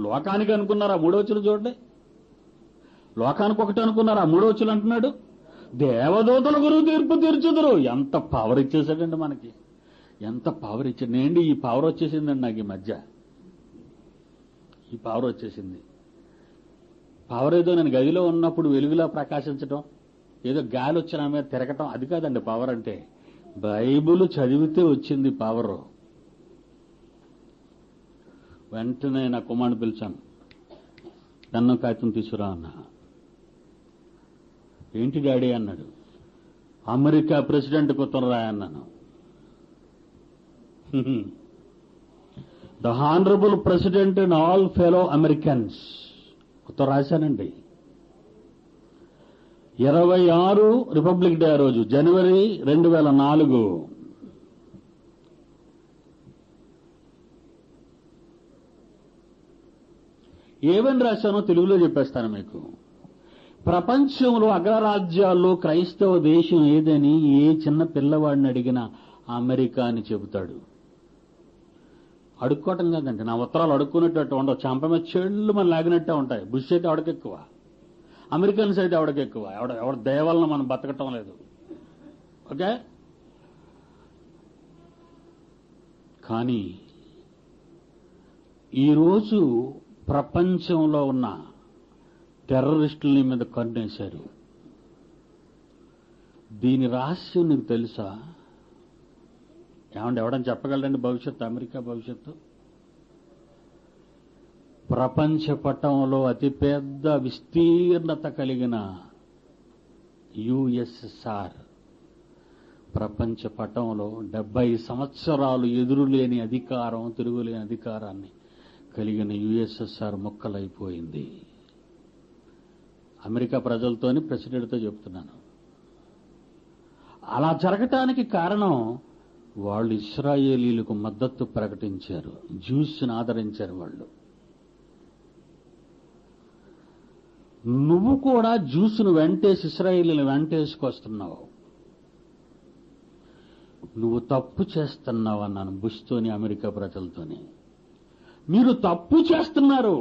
లోకానికి అనుకున్నారా? 3వ వచనం చూడండి. లోకానికి ఒకటి అనుకున్నారా? 3వ వచనం అంటున్నాడు దేవదూతల గురువు తీర్పు తీర్చుదురు. ఎంత పవర్ ఇచ్చేసాడండి మనకి. ఎంత పవర్ ఇచ్చాడు. నేండి ఈ పవర్ వచ్చేసిందండి నాకు ఈ మధ్య. ఈ పవర్ వచ్చేసింది. పవర్ ఏదో నేను గదిలో ఉన్నప్పుడు వెలుగులా ప్రకాశించడం, ఏదో గాలి వచ్చి నా మీద తిరగటం, అది కాదండి పవర్ అంటే. బైబిల్ చదివితే వచ్చింది పవర్. వెంటనే నా కుమారుని పిలిచాను. పెన్ను కాగితం తీసుకురా అన్నా. ఏంటి డాడీ అన్నాడు. అమెరికా ప్రెసిడెంట్కి ఉత్తరం రాయన్నాను. The honourable president and all fellow Americans ఉత్తరం రాశానండి. 26 రిపబ్లిక్ డే రోజు, జనవరి 2004. ఏమని రాశానో తెలుగులో చెప్పేస్తాను మీకు. ప్రపంచంలో అగ్రరాజ్యాల్లో క్రైస్తవ దేశం ఏదని ఏ చిన్న పిల్లవాడిని అడిగినా అమెరికా అని చెబుతాడు. అడుక్కోవటం కాదండి. నా ఉత్తరాలు అడుక్కునేటట్టు ఉండవు. చంప మీద చెళ్ళు మనం లాగినట్టే ఉంటాయి. బుష్ అయితే ఎవడికెక్కువ, అమెరికన్స్ అయితే ఎవడికెక్కువ. ఎవడ దేవాలను మనం బతకటం లేదు. ఓకే. కానీ ఈరోజు ప్రపంచంలో ఉన్న టెర్రరిస్టుల మీద కన్నేశారు. దీని రహస్యం నీకు తెలుసా? ఏమంటే ఎవడని చెప్పగలరండి భవిష్యత్తు? అమెరికా భవిష్యత్తు. ప్రపంచ పటంలో అతిపెద్ద విస్తీర్ణత కలిగిన యుఎస్ఎస్ఆర్ ప్రపంచ పటంలో 70 సంవత్సరాలు ఎదురులేని అధికారం, తిరుగులేని అధికారాన్ని కలిగిన యుఎస్ఎస్ఆర్ ముక్కలైపోయింది. అమెరికా ప్రజలతోని, ప్రెసిడెంట్తో చెప్తున్నాను. అలా జరగటానికి కారణం వాళ్ళు ఇశ్రాయేలీలకు మద్దతు ప్రకటించారు, జ్యూస్ని ఆదరించారు వాళ్ళు. నువ్వు కూడా జ్యూస్ను వెంటేసి ఇశ్రాయేలీని వెంటేసుకొస్తున్నావు. నువ్వు తప్పు చేస్తున్నావు అన్నాను బుష్తోని, అమెరికా ప్రజలతోని. మీరు తప్పు చేస్తున్నారు.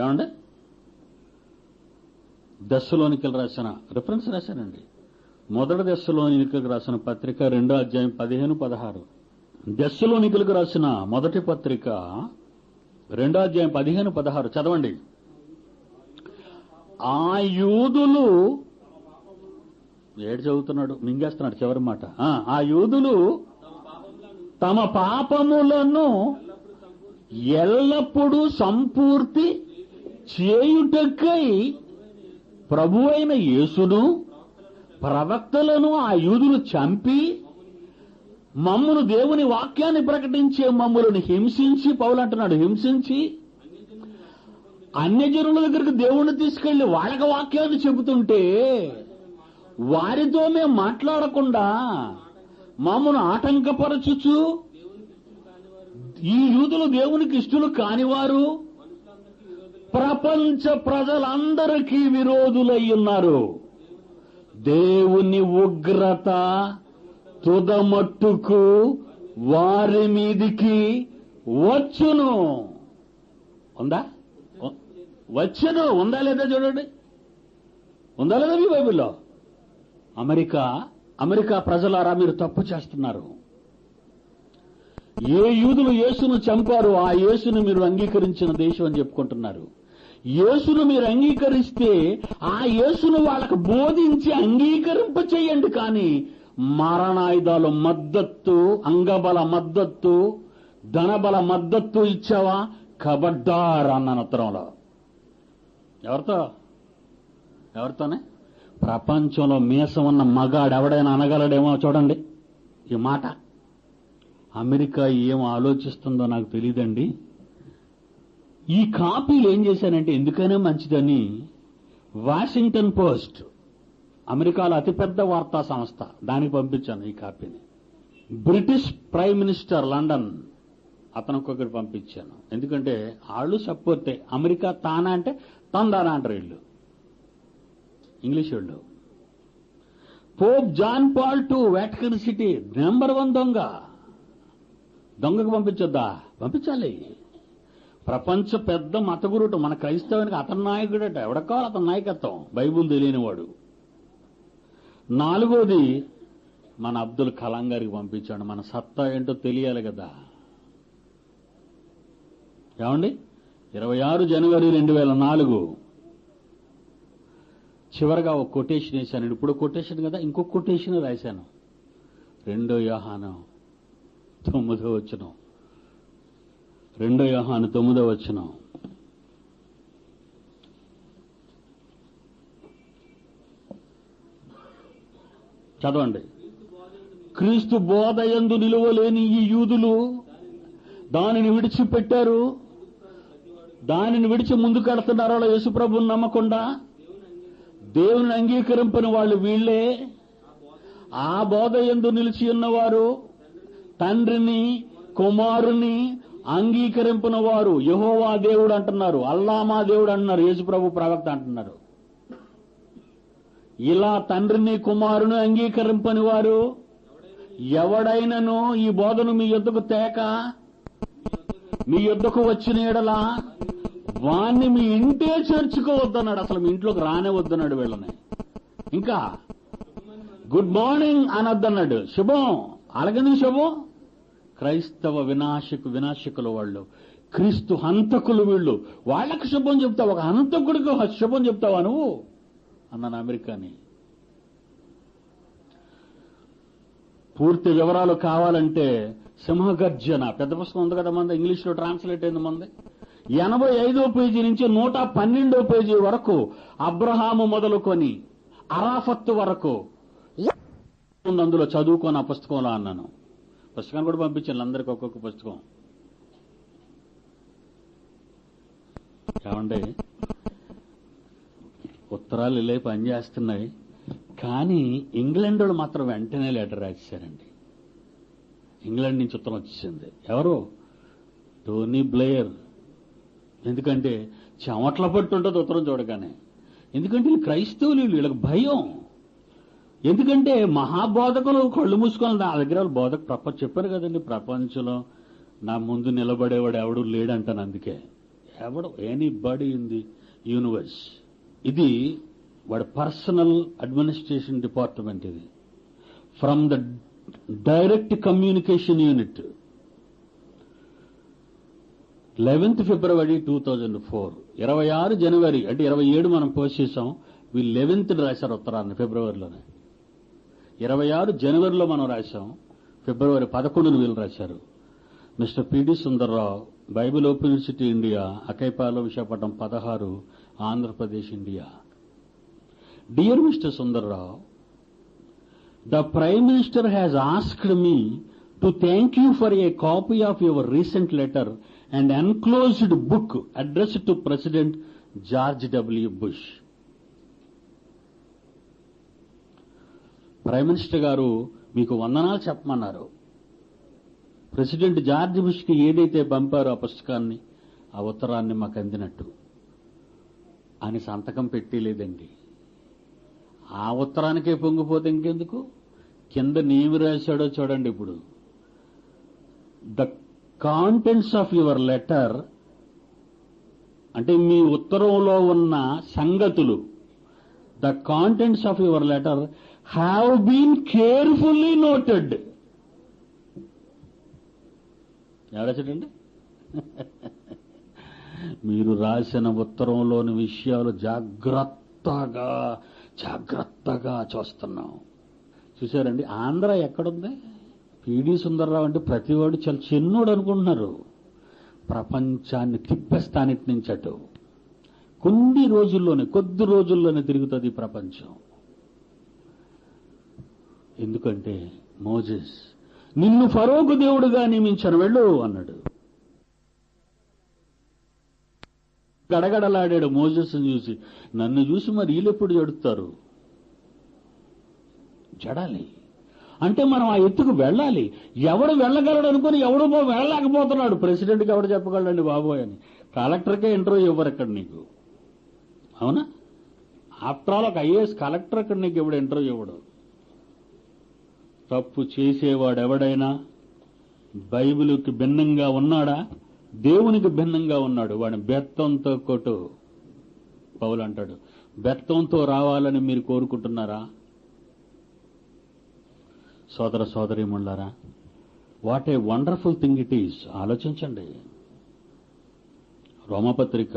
ఏమండి? దెస్సలోనికలు రాసిన రిఫరెన్స్ రాశానండి. మొదటి దెస్సలోనికలకు రాసిన పత్రిక 2వ అధ్యాయం 15-16. దెస్సలోనికలకు రాసిన మొదటి పత్రిక 2వ అధ్యాయం 15-16 చదవండి. ఆ యూదులు ఏడు చదువుతున్నాడు, మింగేస్తున్నాడు చివరి మాట. ఆ యూదులు తమ పాపములను ఎల్లప్పుడూ సంపూర్తి చేయుటకై ప్రభువైన యేసును ప్రవక్తలను ఆ యూదులు చంపి మమ్మును దేవుని వాక్యాన్ని ప్రకటించే మమ్ములను హింసించి, పౌలు అంటున్నాడు, హింసించి అన్యజనుల దగ్గరికి దేవుణ్ణి తీసుకెళ్లి వాళ్ళకి వాక్యాన్ని చెబుతుంటే వారితో మేము మాట్లాడకుండా మమ్మను ఆటంకపరచుచు ఈ యూదులు దేవునికి ఇష్టలు కానివారు ప్రపంచ ప్రజలందరికీ విరోధులై ఉన్నారు. దేవుని ఉగ్రత తుదమట్టుకు వారి మీదికి వచ్చును. ఉందా? వచ్చును. ఉందా లేదా చూడండి. ఉందా లేదా మీ బైబిల్లో? అమెరికా ప్రజలారా, మీరు తప్పు చేస్తున్నారు. ఏ యూదులు యేసును చంపారు ఆ యేసును మీరు అంగీకరించిన దేశం అని చెప్పుకుంటున్నారు. యేసును మీరు అంగీకరిస్తే ఆ యేసును వాళ్ళకు బోధించి అంగీకరింప చేయండి. కానీ మారణాయుధాలు మద్దతు, అంగబల మద్దతు, ధనబల మద్దతు ఇచ్చావా? కబడ్డార్ అన్నాను ఉత్తరంలో. ఎవరితోనే? ప్రపంచంలో మీసం ఉన్న మగాడు ఎవడైనా అనగలడేమో చూడండి ఈ మాట. అమెరికా ఏం ఆలోచిస్తుందో నాకు తెలియదండి. ఈ కాపీలు ఏం చేశానంటే ఎందుకైనా మంచిదని వాషింగ్టన్ పోస్ట్, అమెరికాలో అతిపెద్ద వార్తా సంస్థ, దానికి పంపించాను ఈ కాపీని. బ్రిటిష్ ప్రైమ్ మినిస్టర్ లండన్ అతనికొకటి పంపించాను. ఎందుకంటే వాళ్ళు సపోర్టే. అమెరికా తానా అంటే తందానా అంటారు వీళ్ళు, ఇంగ్లీష్ వాళ్ళు. Pope John Paul II, Vatican city #1 దొంగకు పంపించొద్దా? పంపించాలి. ప్రపంచ పెద్ద మతగురుడు మన క్రైస్తవానికి అతని నాయకుడట. ఎవడకు కావాలి అతని నాయకత్వం? బైబుల్ తెలియనివాడు. 4వది మన అబ్దుల్ కలాం గారికి పంపించాడు. మన సత్తా ఏంటో తెలియాలి కదా. ఏమండి? 26 జనవరి 2004 చివరిగా ఒక కొటేషన్ వేశాను. ఇప్పుడు కొటేషన్ కదా, ఇంకొక కొటేషన్ రాశాను. 2 యోహాను 9వ వచనం. 2 యోహాను 9వ వచనం. చదవండి. క్రీస్తు బోధయందు నిలువలేని ఈ యూదులు దానిని విడిచిపెట్టారు. దానిని విడిచి ముందుకెడుతున్నారో యేసుప్రభుని నమ్మకుండా దేవుని అంగీకరింపని వాళ్ళు వీళ్లే. ఆ బోధయందు నిలిచి ఉన్నవారు తండ్రిని కుమారుని అంగీకరింపిన వారు యెహోవా దేవుడు అంటున్నారు, అల్లామా దేవుడు అంటున్నారు, యేసుప్రభు ప్రవక్త అంటున్నారు. ఇలా తండ్రిని కుమారుని అంగీకరింపని వారు ఎవడైనను ఈ బోధను మీ యొద్దకు తేక మీ యొద్దకు వచ్చిన ఎడలా వాణ్ణి మీ ఇంటే చేర్చుకోవద్దన్నాడు. అసలు మీ ఇంట్లోకి రానే వద్దన్నాడు వీళ్ళని. ఇంకా గుడ్ మార్నింగ్ అనొద్దన్నాడు. శుభం. అలాగని శుభం. క్రైస్తవ వినాశకులు వాళ్ళు, క్రీస్తు హంతకులు వీళ్ళు. వాళ్ళకు శుభం చెప్తావు, ఒక హంతకుడికి శుభం చెప్తావా నువ్వు అన్నాను అమెరికాని. పూర్తి వివరాలు కావాలంటే సింహగర్జన పెద్ద పుస్తకం ఉంది కదా మంది, ఇంగ్లీష్లో ట్రాన్స్లేట్ అయింది మంది. 85వ పేజీ నుంచి 112వ పేజీ వరకు అబ్రహాము మొదలుకొని అరాఫత్తు వరకు అందులో చదువుకొని ఆ పుస్తకంలో అన్నాను. పుస్తకాన్ని కూడా పంపించాను అందరికి, ఒక్కొక్క పుస్తకం. ఏమండి, ఉత్తరాలు ఇలా పనిచేస్తున్నాయి. కానీ ఇంగ్లాండ్ వాళ్ళు మాత్రం వెంటనే లెటర్ రాసేశారండి. ఇంగ్లాండ్ నుంచి ఉత్తరం వచ్చేసింది. ఎవరు? Tony Blair. ఎందుకంటే చెమట్ల పట్టు ఉంటుంది ఉత్తరం చూడగానే. ఎందుకంటే వీళ్ళు క్రైస్తవులు, వీళ్ళకి భయం. ఎందుకంటే మహాబోధకులు కళ్ళు మూసుకొని నా దగ్గర బోధకు చెప్పారు కదండి, ప్రపంచంలో నా ముందు నిలబడేవాడు ఎవడు లేడంటాను. అందుకే ఎవడు anybody in the universe. ఇది వాడి పర్సనల్ అడ్మినిస్ట్రేషన్ డిపార్ట్మెంట్. ఇది from the direct communication unit. 11th February 2004 26 జనవరి అంటే 27 మనం పోస్ట్ చేసాం. వీళ్ళు 11th రాశారు ఉత్తరాన్ని, ఫిబ్రవరిలోనే. 26 జనవరిలో మనం రాశాం, ఫిబ్రవరి 11 వీళ్ళు రాశారు. Mister PD Sundarrao, Bible open university India, అకైపాలో, Visakhapatnam 16, Andhra Pradesh, India. Dear mister Sundarrao, the Prime Minister has asked me to thank you for a copy of your recent letter and enclosed book addressed to President George W. Bush. Prime minister గారు మీకు వందనాలు చెప్పమన్నారు. President George బుష్కి ఏదైతే పంపారో ఆ పుస్తకాన్ని, ఆ ఉత్తరాన్ని మాకు అందినట్టు అని సంతకం పెట్టలేదండి. ఆ ఉత్తరానికే పొంగిపోతే ఇంకెందుకు? కింద నేమి రాశాడో చూడండి. ఇప్పుడు the contents of your letter, అంటే మీ ఉత్తరంలో ఉన్న సంగతులు, the contents of your letter have been carefully noted. ఎవరాశాడండి? మీరు రాసిన ఉత్తరంలోని విషయాలు జాగ్రత్తగా చూస్తున్నాం. చూశారండి, ఆంధ్ర ఎక్కడుంది? పిడి సుందర్రావు అంటే ప్రతివాడు చాలా చిన్నోడు అనుకుంటున్నారు. ప్రపంచాన్ని తిప్పేస్తానిటి నుంచి అటు. కొద్ది రోజుల్లోనే తిరుగుతుంది ఈ ప్రపంచం. ఎందుకంటే మోజెస్ నిన్ను ఫరోకు దేవుడుగా నియమించాను, వెళ్ళు అన్నాడు. గడగడలాడాడు మోజెస్ని చూసి. నన్ను చూసి మరి వీళ్ళెప్పుడు జడుతారు? జడాలి అంటే మనం ఆ ఎత్తుకు వెళ్ళాలి. ఎవడు వెళ్ళగలడు అనుకుని ఎవడు వెళ్ళలేకపోతున్నాడు. ప్రెసిడెంట్కి ఎవడు చెప్పగలండి బాబోయ్ అని. కలెక్టర్కే ఇంటర్వ్యూ ఇవ్వరు ఇక్కడ నీకు, అవునా? ఆఫ్టర్ ఆల్ ఒక ఐఏఎస్ కలెక్టర్ అక్కడ నీకు ఎవడు ఇంటర్వ్యూ ఇవ్వడు. తప్పు చేసేవాడు ఎవడైనా బైబిలుకి భిన్నంగా ఉన్నాడా, దేవునికి భిన్నంగా ఉన్నాడు, వాడిని బెత్తంతో కొట్టు. పౌలు అంటాడు, బెత్తంతో రావాలని మీరు కోరుకుంటున్నారా? సోదర సోదరీమణులారా, what a wonderful thing it is. ఆలోచించండి. రోమపత్రిక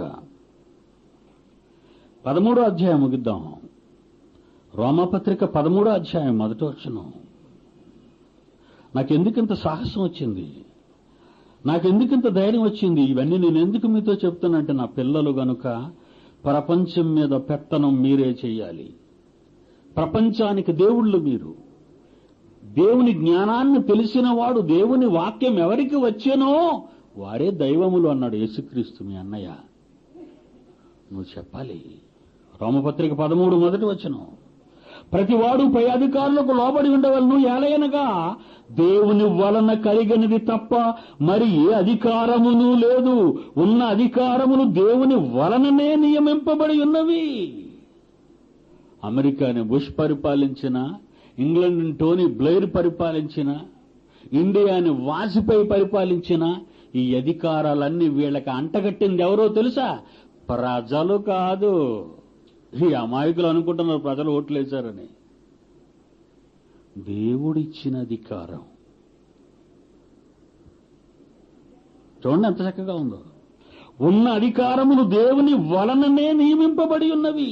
13వ అధ్యాయం ముగిద్దాం. రోమపత్రిక 13వ అధ్యాయం 1వ వచనం. నాకెందుకింత సాహసం వచ్చింది, నాకెందుకింత ధైర్యం వచ్చింది? ఇవన్నీ నేను ఎందుకు మీతో చెప్తానంటే, నా పిల్లలు గనుక ప్రపంచం మీద పెత్తనం మీరే చెయ్యాలి. ప్రపంచానికి దేవుళ్ళు మీరు. దేవుని జ్ఞానాన్ని తెలిసిన వాడు, దేవుని వాక్యం ఎవరికి వచ్చేనో వారే దైవములు అన్నాడు యేసుక్రీస్తు మీ అన్నయ్య. నువ్వు చెప్పాలి. రోమపత్రిక 13 1వ వచనం. ప్రతివాడు పై అధికారులకు లోబడి ఉండవలను, ఏలయనగా దేవుని వలన కలిగినది తప్ప మరి ఏ అధికారమును లేదు. ఉన్న అధికారములు దేవుని వలననే నియమింపబడి ఉన్నవి. అమెరికాని బుష్ పరిపాలించిన, ఇంగ్లాండ్ని టోనీ బ్లెయిర్ పరిపాలించిన, ఇండియాని వాజ్పేయి పరిపాలించిన ఈ అధికారాలన్నీ వీళ్ళకి అంటగట్టింది ఎవరో తెలుసా? ప్రజలు కాదు. ఈ అమాయకులు అనుకుంటున్నారు ప్రజలు ఓట్లేశారని. దేవుడిచ్చిన అధికారం చూడండి ఎంత చక్కగా ఉందో. ఉన్న అధికారములు దేవుని వలననే నియమింపబడి ఉన్నవి.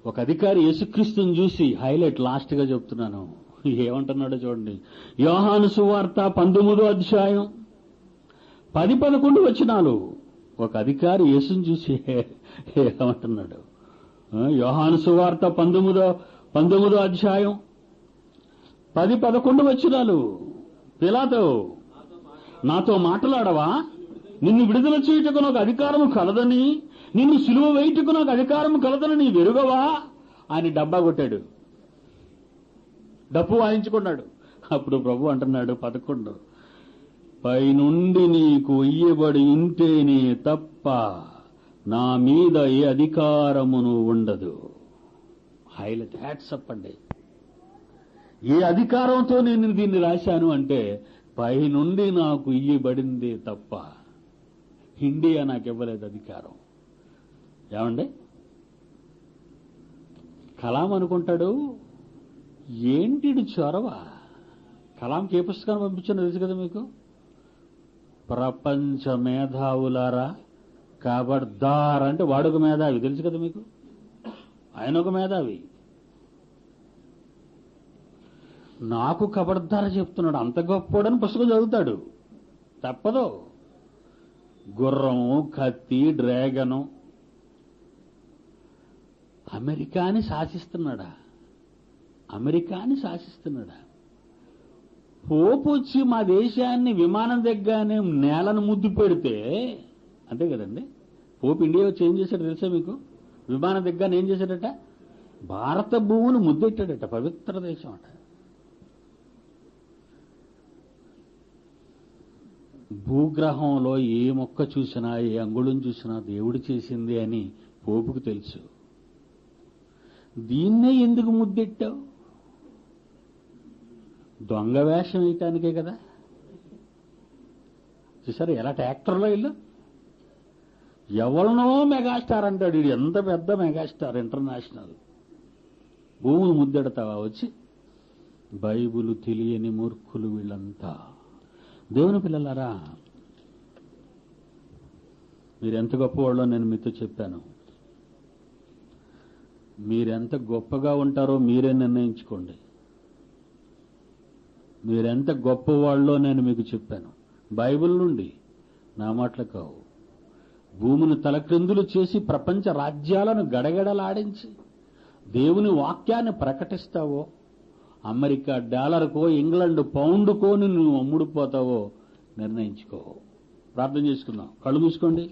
ఒక అధికారి యేసుక్రీస్తుని చూసి, హైలైట్ లాస్ట్ గా చెప్తున్నాను, ఏమంటున్నాడో చూడండి. యోహాను సువార్త 19వ అధ్యాయం 10-11 వచనాలు. ఒక అధికారి యేసుని చూసి ఏమంటున్నాడు? యోహాను సువార్త 19వ అధ్యాయం 10-11 వచనాలు. పిలాతో, నాతో మాట్లాడవా? నిన్ను విడుదల చేయుటకు నాకు అధికారము కలదని, నిన్ను సిలువ వేయుటకు నాకు అధికారము కలదని నీ వెరుగవా అని డబ్బా కొట్టాడు, డప్పు వాయించుకున్నాడు. అప్పుడు ప్రభు అంటున్నాడు 11, పైనుండి నీకు ఇయ్యబడి ఉంటేనే తప్ప నా మీద ఏ అధికారమును ఉండదు. హైలైట్, హ్యాట్సప్ అండి. ఏ అధికారంతో నేను దీన్ని రాశాను అంటే, పైనుండి నాకు ఇయ్యబడిందే తప్ప ఇండియా నాకు ఇవ్వలేదు అధికారం. ఏమండి, కలాం అనుకుంటాడు ఏంటిడు చొరవ. కలాంకి ఏ పుస్తకాన్ని పంపించానో తెలుసు కదా మీకు? ప్రపంచ మేధావులారా కబడ్దార్ అంటే వాడొక మేధావి, తెలుసు కదా మీకు, ఆయన ఒక మేధావి. నాకు కబడ్దార చెప్తున్నాడు, అంత గొప్పోడని పుస్తకం చదువుతాడు, తప్పదు. గుర్రము, కత్తి, డ్రాగను అమెరికాని శాసిస్తున్నాడా? అమెరికాని శాసిస్తున్నాడా? పోపు వచ్చి మా దేశాన్ని విమానం దగ్గరనే నేలను ముద్దు పెడితే, అంతే కదండి, పోపు ఇండియా వచ్చి ఏం చేశాడు తెలుసా మీకు? విమానం దగ్గర ఏం చేశాడట? భారత భూమిని ముద్దెట్టాడట, పవిత్ర దేశం అట. భూగ్రహంలో ఏ మొక్క చూసినా, ఏ అంగుళం చూసినా దేవుడు చేసింది అని పోపుకు తెలుసు. దీన్నే ఎందుకు ముద్దెట్టావు? దొంగ వేషం వేయటానికే కదా. చూసారు ఎలా ట్రాక్టర్లో ఇల్లు? ఎవరినో మెగాస్టార్ అంటాడు, ఇది ఎంత పెద్ద మెగాస్టార్ ఇంటర్నేషనల్. భూములు ముద్దెడతావా వచ్చి? బైబులు తెలియని మూర్ఖులు వీళ్ళంతా. దేవుని పిల్లలారా, మీరెంత గొప్పవాళ్ళో నేను మీతో చెప్పాను. మీరెంత గొప్పగా ఉంటారో మీరే నిర్ణయించుకోండి. మీరెంత గొప్పవాళ్ళో నేను మీకు చెప్పాను. బైబిల్ నుండి, నా మాటలు కావు. భూమిని తలక్రిందులు చేసి ప్రపంచ రాజ్యాలను గడగడలాడించి దేవుని వాక్యాన్ని ప్రకటిస్తావో, అమెరికా డాలర్కో, ఇంగ్లాండ్ పౌండ్కో నువ్వు అమ్ముడుపోతావో నిర్ణయించుకో. ప్రార్థన చేసుకుందాం. కళ్ళు మూసుకోండి.